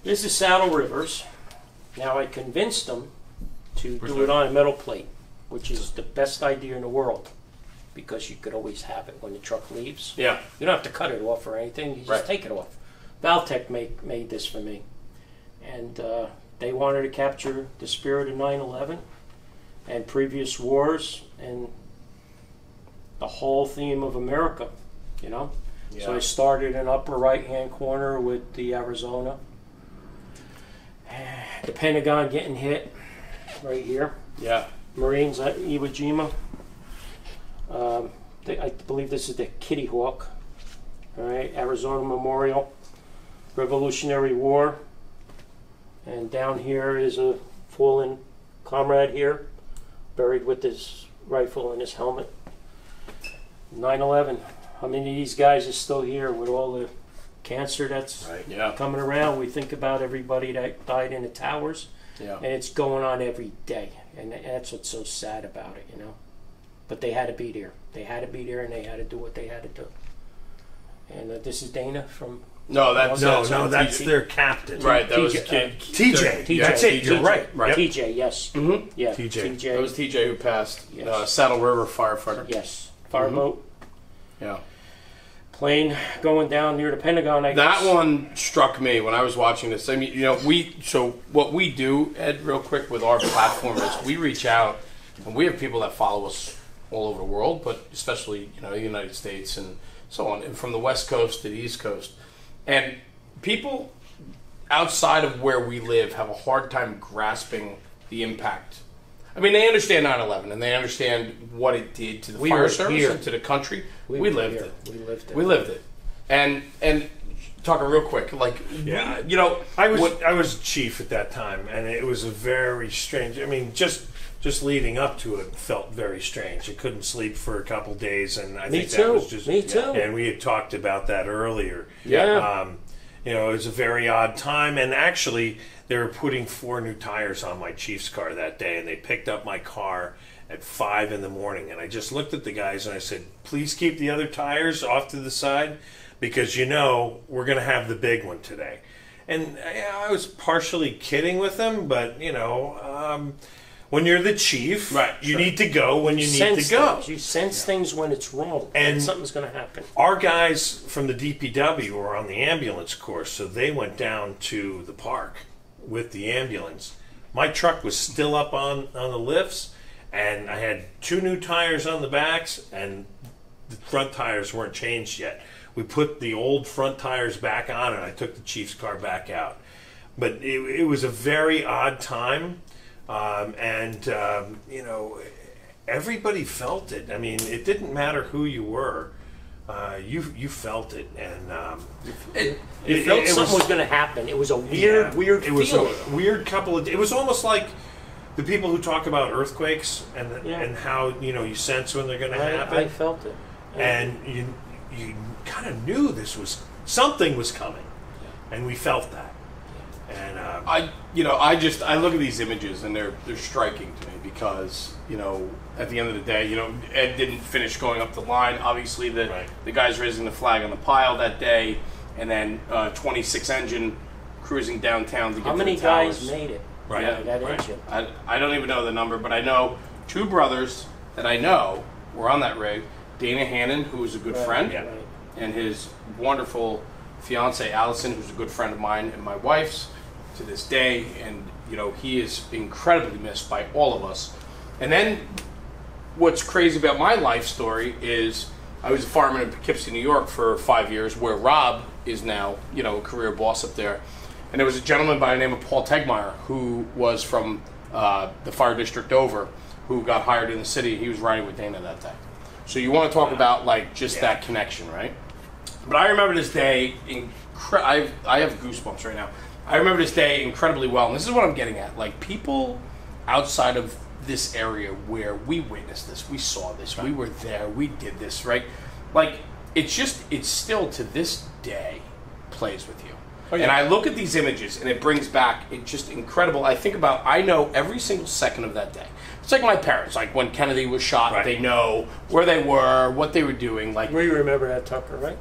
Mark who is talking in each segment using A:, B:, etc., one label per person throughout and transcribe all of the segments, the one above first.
A: This is Saddle Rivers. Now I convinced them to do it on a metal plate, which is the best idea in the world, because you could always have it when the truck leaves.
B: Yeah.
A: You don't have to cut it off or anything. You just take it off. Valtech made this for me. And they wanted to capture the spirit of 9/11 and previous wars and the whole theme of America, you know? Yeah. So I started in upper right-hand corner with the Arizona. The Pentagon getting hit right here.
B: Yeah.
A: Marines at Iwo Jima. I believe this is the Kitty Hawk. All right, Arizona Memorial. Revolutionary War. And down here is a fallen comrade here, buried with his rifle and his helmet. 9/11. How many of these guys are still here with all the cancer that's coming around? We think about everybody that died in the towers, and it's going on every day. And that's what's so sad about it, you know. But they had to be there. They had to be there, and they had to do what they had to do. And this is Dana from...
C: No, that's their captain.
B: Right, that was
C: TJ. That's it, you're right.
A: TJ, yes.
C: Mm-hmm.
A: Yeah,
C: TJ.
B: That was TJ who passed. Saddle River firefighter.
A: Yes, fireboat.
B: Yeah.
A: Plane going down near the Pentagon, I
B: guess.
A: That
B: one struck me when I was watching this. I mean, you know, so what we do, Ed, real quick, with our platform is we reach out, and we have people that follow us all over the world, but especially, you know, the United States and so on, and from the West Coast to the East Coast. And people outside of where we live have a hard time grasping the impact. I mean, they understand 9/11 and they understand what it did to the fire service and to the country. We lived it. We lived it. And talking real quick, like, you know,
C: I was chief at that time, and it was a very strange. I mean, just leading up to it felt very strange. I couldn't sleep for a couple days, and I think that was just
A: me too.
C: And we had talked about that earlier.
A: Yeah.
C: You know, it was a very odd time, and actually, they were putting 4 new tires on my Chiefs car that day, and they picked up my car at 5 in the morning, and I just looked at the guys and I said, "Please keep the other tires off to the side, because you know we're going to have the big one today." And I was partially kidding with them, but you know. When you're the chief, you need to go when you need to go.
A: You sense things when it's wrong, and something's going to happen.
C: Our guys from the DPW were on the ambulance course, so they went down to the park with the ambulance. My truck was still up on the lifts, and I had 2 new tires on the backs, and the front tires weren't changed yet. We put the old front tires back on, and I took the chief's car back out. But it was a very odd time. You know, everybody felt it. I mean, it didn't matter who you were. You felt it, and
A: you felt something was going to happen. It was a weird feeling.
C: It was a weird couple of. It was almost like the people who talk about earthquakes and how, you know, you sense when they're going to happen.
A: I felt it,
C: and you kind of knew something was coming, and we felt that. And
B: I look at these images and they're striking to me because, you know, at the end of the day, you know, Ed didn't finish going up the line. Obviously, the guys raising the flag on the pile that day, and then 26 engine cruising downtown to get to the towers.
A: How many guys made it? That engine.
B: I don't even know the number, but I know 2 brothers that I know were on that rig. Dana Hannon, who is a good friend, and his wonderful fiance Allison, who's a good friend of mine and my wife's to this day, and you know, he is incredibly missed by all of us. And then what's crazy about my life story is I was a fireman in Poughkeepsie, New York for 5 years, where Rob is now, you know, a career boss up there. And there was a gentleman by the name of Paul Tegmeyer who was from the fire district over, who got hired in the city. He was riding with Dana that day. So you want to talk about like just that connection, right? But I remember this day, I have goosebumps right now. I remember this day incredibly well, and this is what I'm getting at. Like, people outside of this area where we witnessed this, we saw this, we were there, we did this, right? Like, it's still to this day plays with you. Oh, yeah. And I look at these images, and it brings back, it's just incredible. I know every single second of that day. It's like my parents, like when Kennedy was shot, they know where they were, what they were doing. Like,
A: we remember that, Tucker, right?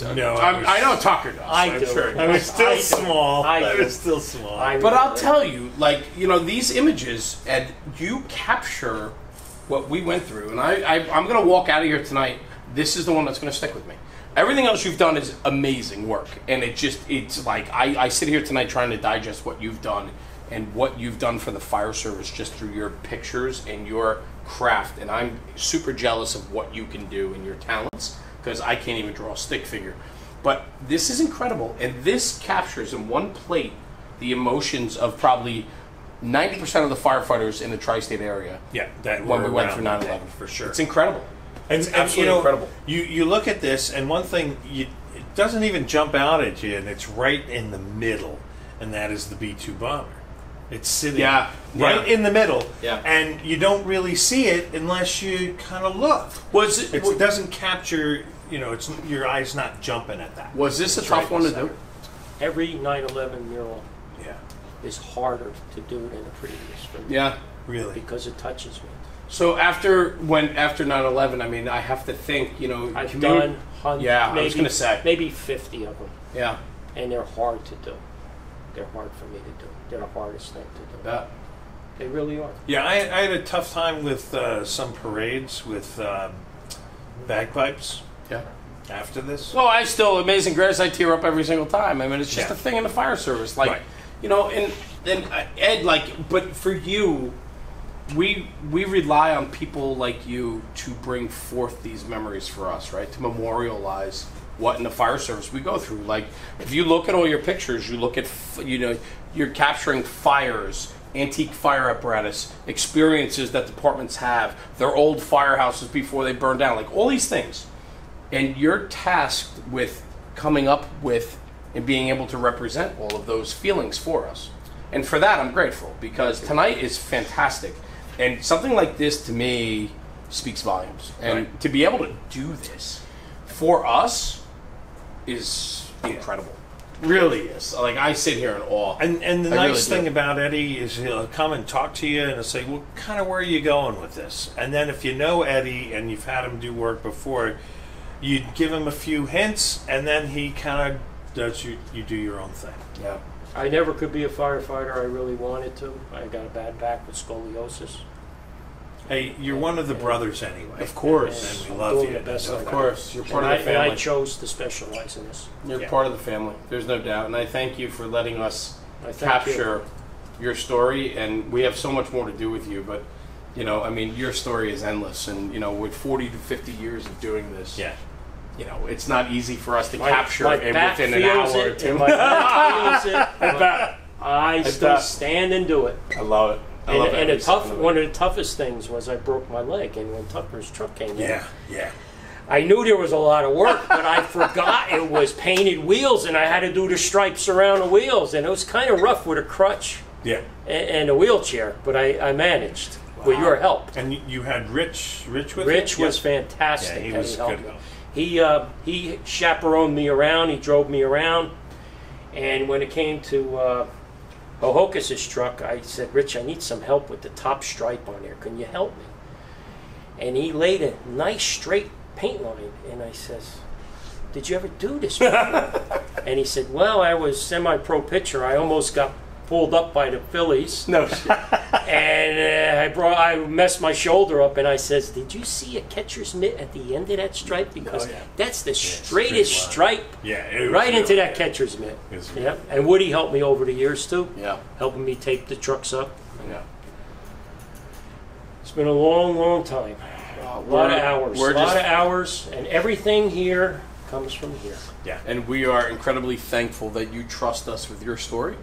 C: No,
B: I know Tucker does.
A: I do.
B: Sure.
C: I was still small.
A: I
C: was still small.
B: But I'll tell you, like, you know, these images, and you capture what we went through. And I'm going to walk out of here tonight. This is the one that's going to stick with me. Everything else you've done is amazing work. And it's like, I sit here tonight trying to digest what you've done and what you've done for the fire service just through your pictures and your craft. And I'm super jealous of what you can do and your talents, because I can't even draw a stick figure. But this is incredible. And this captures in one plate the emotions of probably 90% of the firefighters in the tri-state area.
C: Yeah, that
B: when we went through 9/11,
C: for sure.
B: It's incredible.
C: It's
B: absolutely incredible.
C: You look at this, and one thing it doesn't even jump out at you, and it's right in the middle, and that is the B-2 bomber. It's sitting right in the middle, and you don't really see it unless you kind of look. It doesn't capture, you know, it's your eye's not jumping at that.
B: Was this a tough one to do?
A: Every 9/11 mural is harder to do than a previous for me.
C: Yeah, really,
A: because it touches me.
B: So after 9/11, I mean, I have to think, you know,
A: I've done hundreds.
B: Yeah, I was going to say
A: maybe 50 of them.
B: Yeah,
A: and they're hard to do. They're hard for me to do. They're the hardest thing to do.
B: Yeah.
A: They really are.
C: Yeah, I had a tough time with some parades with bagpipes.
B: Yeah.
C: After this.
B: Well, I still, Amazing Grace, I tear up every single time. I mean, it's just a thing in the fire service. Like, you know, and Ed, like, but for you, we rely on people like you to bring forth these memories for us, right? To memorialize what in the fire service we go through. Like, if you look at all your pictures, you look at, you know, you're capturing fires, antique fire apparatus, experiences that departments have, their old firehouses before they burn down, like all these things. And you're tasked with coming up with and being able to represent all of those feelings for us. And for that, I'm grateful, because tonight is fantastic. And something like this, to me, speaks volumes. And to be able to do this for us is incredible. Really is. Like, I sit here in awe.
C: And the nice thing about Eddie is he'll come and talk to you and he'll say, well, kind of where are you going with this? And then if you know Eddie and you've had him do work before, you give him a few hints, and then he kind of does you do your own thing.
B: Yeah.
A: I never could be a firefighter. I really wanted to. I got a bad back with scoliosis.
C: Hey, you're one of the brothers anyway.
B: Of course.
C: And we love you.
B: Of course. You're part of the family.
A: And I chose to specialize in this.
B: You're part of the family. There's no doubt. And I thank you for letting us capture your story. And we have so much more to do with you. But, you know, I mean, your story is endless. And, you know, with 40 to 50 years of doing this, you know, it's not easy for us to capture it within an hour or two.
A: My back feels it. I still stand and do it.
B: I love it.
A: And one of the toughest things was I broke my leg, and when Tucker's truck came in, I knew there was a lot of work, but I forgot it was painted wheels, and I had to do the stripes around the wheels, and it was kind of rough with a crutch and a wheelchair, but I managed with your help.
C: And you had Rich with you?
A: Rich was fantastic.
C: Yeah, he was good.
A: He chaperoned me around. He drove me around, and when it came to Hohokus's truck, I said, Rich, I need some help with the top stripe on there. Can you help me? And he laid a nice straight paint line, and I says, did you ever do this before? And he said, well, I was semi-pro pitcher. I almost got pulled up by the Phillies.
B: No shit.
A: And I messed my shoulder up, and I says, did you see a catcher's mitt at the end of that stripe? Because that's the straightest stripe right into that catcher's mitt. Yeah. And Woody helped me over the years too.
B: Yeah.
A: Helping me tape the trucks up.
B: Yeah.
A: It's been a long, long time. A lot of hours, and everything here comes from here.
B: Yeah. And we are incredibly thankful that you trust us with your story.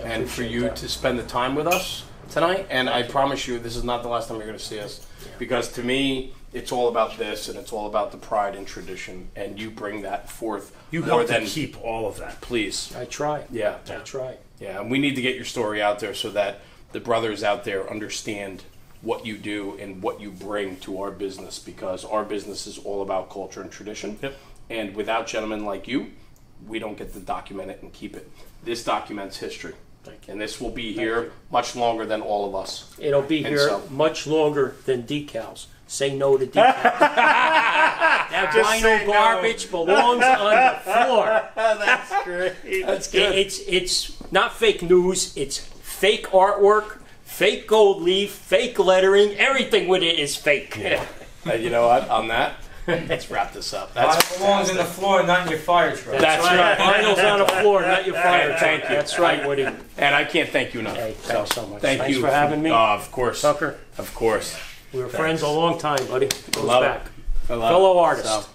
B: And for you to spend the time with us tonight. And I promise you, this is not the last time you're going to see us. Because to me, it's all about this, and it's all about the pride and tradition. And you bring that forth.
C: You help to keep all of that.
B: Please.
A: I try.
B: Yeah.
A: I try.
B: Yeah, and we need to get your story out there so that the brothers out there understand what you do and what you bring to our business. Because our business is all about culture and tradition.
C: Yep.
B: And without gentlemen like you, we don't get to document it and keep it. This documents history.
A: Thank
B: And this will be here much longer than all of us.
A: It'll be
B: And
A: here
B: so-
A: much longer than decals. Say no to decals. That vinyl garbage belongs on the floor.
C: That's great.
B: That's good.
A: It's not fake news. It's fake artwork, fake gold leaf, fake lettering. Everything with it is fake.
B: And you know what? On that, let's wrap this up. That's
D: Vinyl belongs in the floor, not in your fire truck.
B: That's right.
A: Vinyl's on the floor, not your fire.
B: And thank you.
A: That's right, Woody.
B: And I can't thank you enough.
A: Hey, thanks so much.
B: Thank
A: Thanks
B: you
A: for having me.
B: Of course.
A: Tucker,
B: Of course.
A: we were friends a long time, buddy. Goes
B: Love it.
A: back.
B: I love
A: Fellow
B: it.
A: artist.
B: So,